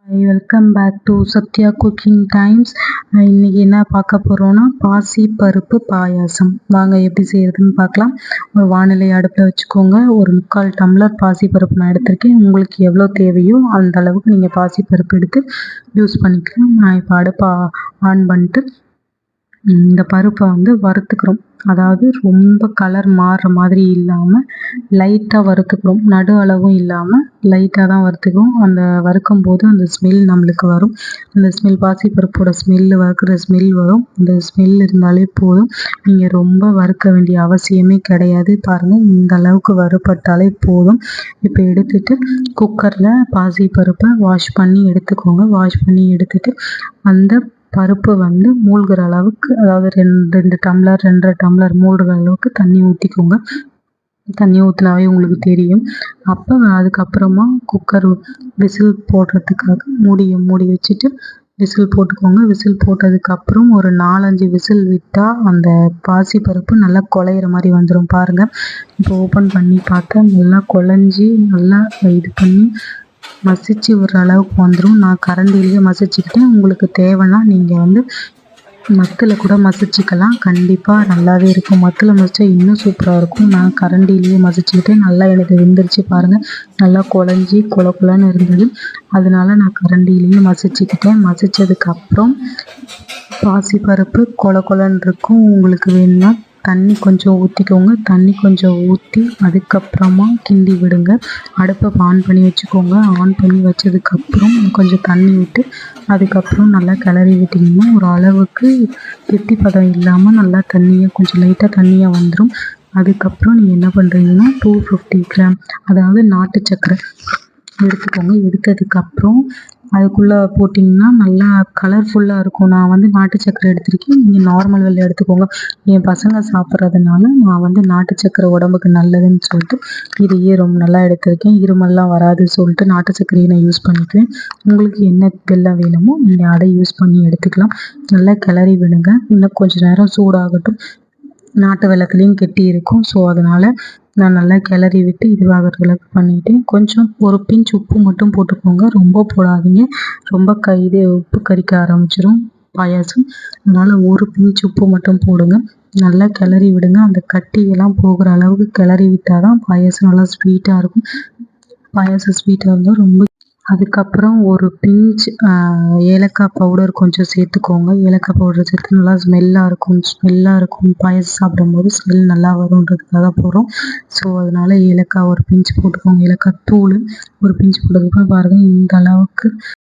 Welcome back to Sathya cooking times. இன்றைக்கி என்ன பார்க்க போகிறோன்னா பாசி பருப்பு பாயாசம். வாங்க எப்படி செய்கிறதுன்னு பார்க்கலாம். ஒரு வானிலை அடுப்பில் வச்சுக்கோங்க. ஒரு 3/4 டம்ளர் பாசி பருப்பு நான் எடுத்திருக்கேன். உங்களுக்கு எவ்வளோ தேவையோ அந்த அளவுக்கு நீங்கள் பாசி பருப்பு எடுத்து யூஸ் பண்ணிக்கலாம். நான் இப்போ அடுப்பை ஆன் பண்ணிட்டு இந்த பருப்பை வறுத்துக்கிறோம். அதாவது ரொம்ப கலர் மாறுற மாதிரி இல்லாமல் லைட்டாக வறுத்துக்கிறோம். நடு அளவும் இல்லாமல் லைட்டாக தான் வறுத்துக்கிறோம். அந்த வறுக்கும் போது அந்த ஸ்மெல் நம்மளுக்கு வரும். அந்த ஸ்மெல் பாசிப்பருப்போட ஸ்மெல்லு வறுக்கிற ஸ்மெல் வரும். அந்த ஸ்மெல் இருந்தாலே போதும். நீங்கள் ரொம்ப வறுக்க வேண்டிய அவசியமே கிடையாது. பாருங்கள், இந்த அளவுக்கு வறுபட்டாலே போதும். இப்போ எடுத்துட்டு குக்கரில் பாசிப்பருப்பை வாஷ் பண்ணி எடுத்துக்கோங்க. வாஷ் பண்ணி எடுத்துட்டு அந்த பருப்பு மூழ்கிற அளவுக்கு, அதாவது 2 டம்ளர் 2.5 டம்ளர் மூழ்கிற அளவுக்கு தண்ணி ஊற்றிக்கோங்க. தண்ணி ஊற்றினாவே உங்களுக்கு தெரியும். அப்போ அதுக்கப்புறமா குக்கர் விசில் போடுறதுக்காக மூடி வச்சுட்டு விசில் போட்டுக்கோங்க. விசில் போட்டதுக்கப்புறம் ஒரு 4-5 விசில் விட்டால் அந்த பாசிப்பருப்பு நல்லா குழையிற மாதிரி வந்துடும். பாருங்கள், இப்போ ஓப்பன் பண்ணி பார்த்தா நல்லா குழஞ்சி நல்லா இது பண்ணி மசிச்சு ஒரு அளவுக்கு வந்துடும். நான் கரண்டிலேயே மசிச்சுக்கிட்டேன். உங்களுக்கு தேவைன்னா நீங்கள் மத்தில் கூட மசிச்சுக்கலாம். கண்டிப்பாக நல்லாவே இருக்கும். மத்தில் மசிச்சா இன்னும் சூப்பராக இருக்கும். நான் கரண்டிலேயே மசிச்சுக்கிட்டேன். நல்லா எனக்கு வெந்துருச்சு. பாருங்கள், நல்லா குழஞ்சி குழன்னு இருந்தது. அதனால நான் கரண்டிலேயே மசிச்சுக்கிட்டேன். மசித்ததுக்கப்புறம் பாசிப்பருப்பு குழன்னு இருக்கும். உங்களுக்கு வேணும்னா தண்ணி கொஞ்சம் ஊற்றிக்கோங்க. தண்ணி கொஞ்சம் ஊற்றி அதுக்கப்புறமா கிண்டி விடுங்க. அடுப்பை ஆன் பண்ணி வச்சுக்கோங்க. ஆன் பண்ணி வச்சதுக்கப்புறம் கொஞ்சம் தண்ணி விட்டு அதுக்கப்புறம் நல்லா கிளறி விட்டிங்கன்னா ஒரு அளவுக்கு கெட்டி பதம் இல்லாமல் நல்லா கொஞ்சம் லைட்டாக தண்ணியாக வந்துடும். அதுக்கப்புறம் நீங்கள் என்ன பண்ணுறீங்கன்னா 250 கிராம், அதாவது நாட்டு சர்க்கரை எடுத்துக்கோங்க. எடுத்ததுக்கப்புறம் அதுக்குள்ளே போட்டிங்கன்னா நல்லா கலர்ஃபுல்லாக இருக்கும். நான் நாட்டு சர்க்கரை எடுத்திருக்கேன். நீங்கள் நார்மல் வெல்லம் எடுத்துக்கோங்க. என் பசங்க சாப்பிட்றதுனால நான் நாட்டு சர்க்கரை உடம்புக்கு நல்லதுன்னு சொல்லிட்டு இதையே ரொம்ப நல்லா எடுத்திருக்கேன். இருமல்லாம் வராது சொல்லிட்டு நாட்டு சர்க்கரையை நான் யூஸ் பண்ணிக்குவேன். உங்களுக்கு என்ன வெல்லம் வேணுமோ நீங்கள் அதை யூஸ் பண்ணி எடுத்துக்கலாம். நல்லா கிளறி விடுங்க. இன்னும் கொஞ்சம் நேரம் சூடாகட்டும். நாட்டு வெல்லத்துலேயும் கெட்டி இருக்கும். ஸோ அதனால் நான் நல்லா கிளறி விட்டு இதுவாகிற அளவுக்கு பண்ணிவிட்டேன். கொஞ்சம் ஒரு பிஞ்ச் உப்பு மட்டும் போட்டுக்கோங்க. ரொம்ப போடாதீங்க. ரொம்ப உப்பு கரிக்க ஆரம்பிச்சிடும் பாயாசம். அதனால் ஒரு பிஞ்ச் உப்பு மட்டும் போடுங்க. நல்லா கிளறி விடுங்க. அந்த கட்டியெல்லாம் போகிற அளவுக்கு கிளறி விட்டால் தான் பாயாசம் நல்லா ஸ்வீட்டாக இருக்கும். பாயாசம் ஸ்வீட்டாக இருந்தால் ரொம்ப. அதுக்கப்புறம் ஒரு பிஞ்ச் ஏலக்காய் பவுடர் கொஞ்சம் சேர்த்துக்கோங்க. ஏலக்காய் பவுடர் சேர்த்து நல்லா ஸ்மெல்லாக இருக்கும். பாயாசம் சாப்பிடும்போது ஸ்மெல் நல்லா வரும்ன்றதுக்காக போகிறோம். ஸோ அதனால் ஏலக்காய் ஒரு பிஞ்ச் போட்டுக்கோங்க. ஏலக்காய் தூள் ஒரு பிஞ்ச் போட்டதுக்கப்புறம் பாருங்கள், இந்த அளவுக்கு